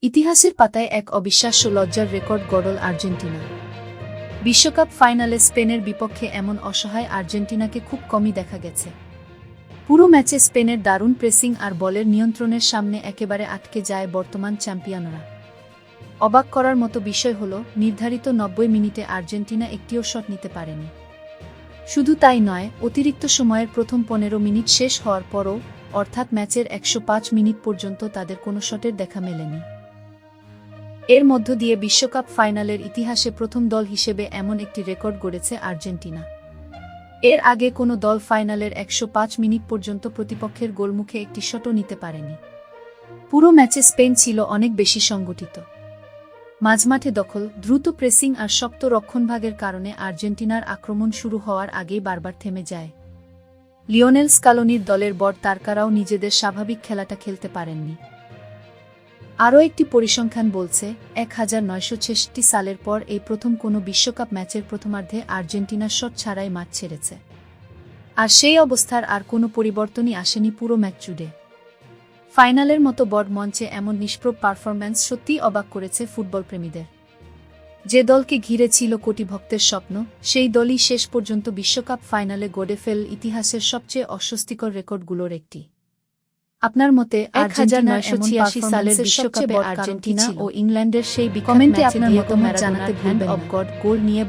ইতিহাসের পাতায় এক অবিশ্বাস্য লজ্জার রেকর্ড গড়ল আর্জেন্টিনা। বিশ্বকাপ ফাইনালে স্পেনের বিপক্ষে এমন অসহায় আর্জেন্টিনাকে খুব কমই দেখা গেছে। পুরো ম্যাচে স্পেনের দারুণ প্রেসিং আর বলের নিয়ন্ত্রণের সামনে একেবারে আটকে যায় বর্তমান চ্যাম্পিয়নরা। অবাক করার মতো বিষয় হল, নির্ধারিত ৯০ মিনিটে আর্জেন্টিনা একটিও শট নিতে পারেনি। শুধু তাই নয়, অতিরিক্ত সময়ের প্রথম ১৫ মিনিট শেষ হওয়ার পরও, অর্থাৎ ম্যাচের ১০৫ মিনিট পর্যন্ত তাদের কোনো শটের দেখা মেলেনি। এর মধ্য দিয়ে বিশ্বকাপ ফাইনালের ইতিহাসে প্রথম দল হিসেবে এমন একটি রেকর্ড গড়েছে আর্জেন্টিনা। এর আগে কোনো দল ফাইনালের ১০৫ মিনিট পর্যন্ত প্রতিপক্ষের গোলমুখে একটি শটও নিতে পারেনি। পুরো ম্যাচে স্পেন ছিল অনেক বেশি সংগঠিত। মাঝমাঠে দখল, দ্রুত প্রেসিং আর শক্ত রক্ষণভাগের কারণে আর্জেন্টিনার আক্রমণ শুরু হওয়ার আগেই বারবার থেমে যায়। লিওনেল স্কালোনির দলের বড় তারকারাও নিজেদের স্বাভাবিক খেলাটা খেলতে পারেননি। আরও একটি পরিসংখ্যান বলছে, ১৯৬৬ সালের পর এই প্রথম কোনো বিশ্বকাপ ম্যাচের প্রথমার্ধে আর্জেন্টিনা শট ছাড়াই মাঠ ছেড়েছে। আর সেই অবস্থার আর কোনো পরিবর্তনই আসেনি পুরো ম্যাচ জুড়ে। ফাইনালের মতো বড় মঞ্চে এমন নিষ্প্রভ পারফরম্যান্স সত্যিই অবাক করেছে ফুটবলপ্রেমীদের। যে দলকে ঘিরে ছিল কোটি ভক্তের স্বপ্ন, সেই দলই শেষ পর্যন্ত বিশ্বকাপ ফাইনালে গড়ে ফেল ইতিহাসের সবচেয়ে অস্বস্তিকর রেকর্ডগুলোর একটি। আপনার মতে ১৯৮৬ সালের বিশ্বকাপে আর্জেন্টিনা ও ইংল্যান্ডের সেই কমেন্টে আপনার মতামত জানাতে ভুলবেন না। গোল নিয়ে